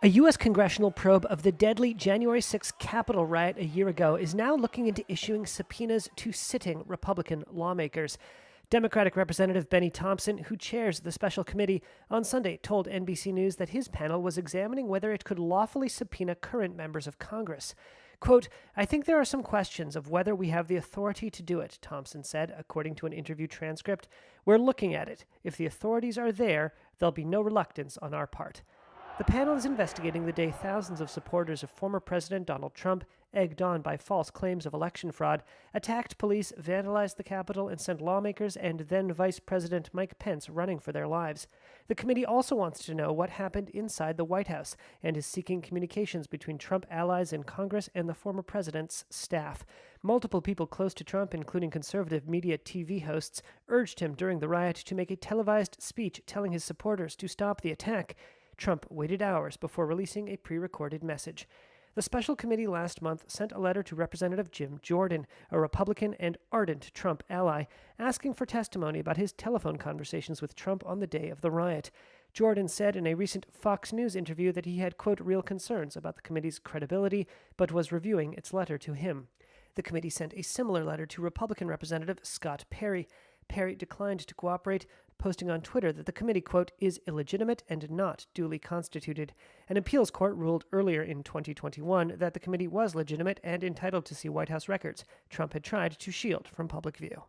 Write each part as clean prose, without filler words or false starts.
A U.S. congressional probe of the deadly January 6th Capitol riot a year ago is now looking into issuing subpoenas to sitting Republican lawmakers. Democratic Representative Benny Thompson, who chairs the special committee, on Sunday told NBC News that his panel was examining whether it could lawfully subpoena current members of Congress. Quote, "I think there are some questions of whether we have the authority to do it," Thompson said, according to an interview transcript. "We're looking at it. If the authorities are there, there'll be no reluctance on our part." The panel is investigating the day thousands of supporters of former President Donald Trump, egged on by false claims of election fraud, attacked police, vandalized the Capitol, and sent lawmakers and then Vice President Mike Pence running for their lives. The committee also wants to know what happened inside the White House and is seeking communications between Trump allies in Congress and the former president's staff. Multiple people close to Trump, including conservative media TV hosts, urged him during the riot to make a televised speech telling his supporters to stop the attack. Trump waited hours before releasing a pre-recorded message. The special committee last month sent a letter to Representative Jim Jordan, a Republican and ardent Trump ally, asking for testimony about his telephone conversations with Trump on the day of the riot. Jordan said in a recent Fox News interview that he had, quote, real concerns about the committee's credibility, but was reviewing its letter to him. The committee sent a similar letter to Republican Representative Scott Perry. Perry declined to cooperate, posting on Twitter that the committee, quote, is illegitimate and not duly constituted. An appeals court ruled earlier in 2021 that the committee was legitimate and entitled to see White House records Trump had tried to shield from public view.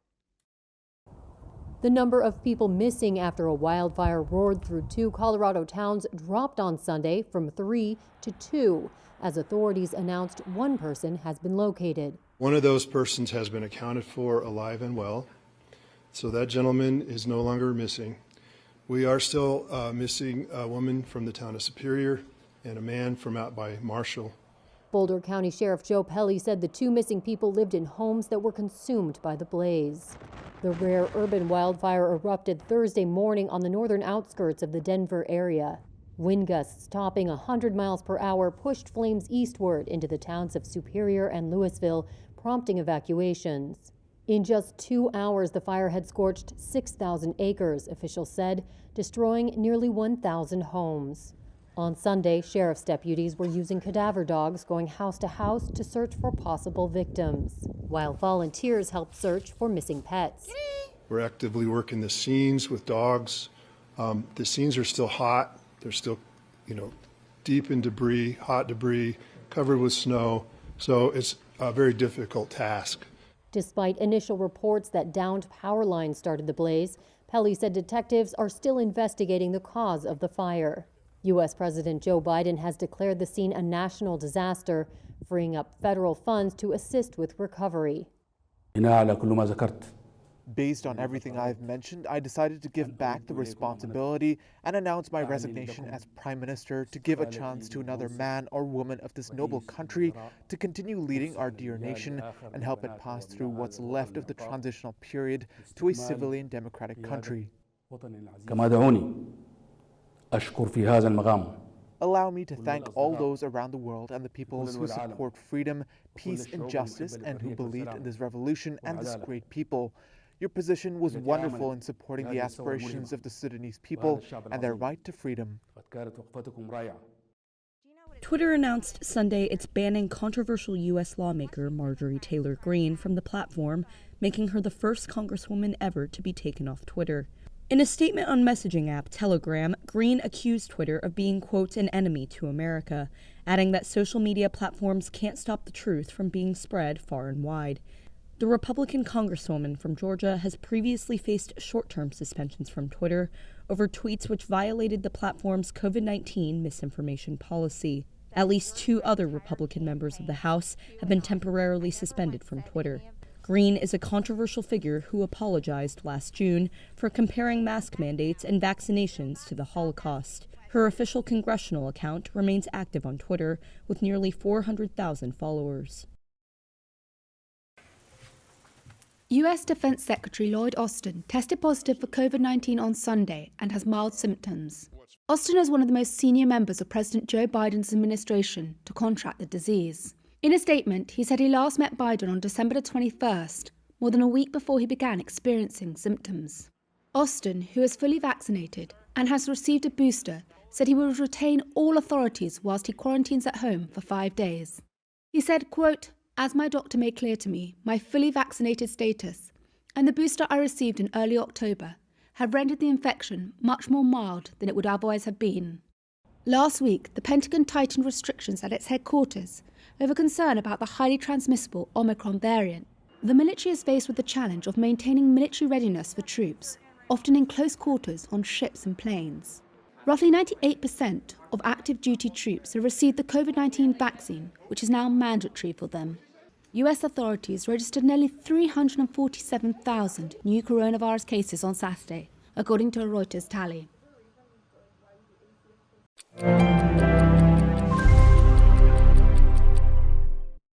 The number of people missing after a wildfire roared through 2 Colorado towns dropped on Sunday from 3 to 2, as authorities announced one person has been located. One of those persons has been accounted for alive and well. So that gentleman is no longer missing. We are still missing a woman from the town of Superior and a man from out by Marshall. Boulder County Sheriff Joe Pelley said the 2 missing people lived in homes that were consumed by the blaze. The rare urban wildfire erupted Thursday morning on the northern outskirts of the Denver area. Wind gusts topping 100 miles per hour pushed flames eastward into the towns of Superior and Louisville, prompting evacuations. In just 2 hours, the fire had scorched 6,000 acres, officials said, destroying nearly 1,000 homes. On Sunday, sheriff's deputies were using cadaver dogs going house to house to search for possible victims, while volunteers helped search for missing pets. We're actively working the scenes with dogs. The scenes are still hot. They're still, deep in debris, hot debris, covered with snow. So it's a very difficult task. Despite initial reports that downed power lines started the blaze, Pelley said detectives are still investigating the cause of the fire. U.S. President Joe Biden has declared the scene a national disaster, freeing up federal funds to assist with recovery. Based on everything I've mentioned, I decided to give back the responsibility and announce my resignation as Prime Minister to give a chance to another man or woman of this noble country to continue leading our dear nation and help it pass through what's left of the transitional period to a civilian democratic country. Allow me to thank all those around the world and the peoples who support freedom, peace, and justice, and who believed in this revolution and this great people. Your position was wonderful in supporting the aspirations of the Sudanese people and their right to freedom. Twitter announced Sunday it's banning controversial U.S. lawmaker Marjorie Taylor Greene from the platform, making her the first congresswoman ever to be taken off Twitter. In a statement on messaging app Telegram, Greene accused Twitter of being, quote, an enemy to America, adding that social media platforms can't stop the truth from being spread far and wide. The Republican congresswoman from Georgia has previously faced short-term suspensions from Twitter over tweets which violated the platform's COVID-19 misinformation policy. At least 2 other Republican members of the House have been temporarily suspended from Twitter. Greene is a controversial figure who apologized last June for comparing mask mandates and vaccinations to the Holocaust. Her official congressional account remains active on Twitter with nearly 400,000 followers. U.S. Defense Secretary Lloyd Austin tested positive for COVID-19 on Sunday and has mild symptoms. Austin is one of the most senior members of President Joe Biden's administration to contract the disease. In a statement, he said he last met Biden on December 21st, more than a week before he began experiencing symptoms. Austin, who is fully vaccinated and has received a booster, said he will retain all authorities whilst he quarantines at home for 5 days. He said, quote, "As my doctor made clear to me, my fully vaccinated status and the booster I received in early October have rendered the infection much more mild than it would otherwise have been." Last week, the Pentagon tightened restrictions at its headquarters over concern about the highly transmissible Omicron variant. The military is faced with the challenge of maintaining military readiness for troops, often in close quarters on ships and planes. Roughly 98% of active duty troops have received the COVID-19 vaccine, which is now mandatory for them. US authorities registered nearly 347,000 new coronavirus cases on Saturday, according to a Reuters tally.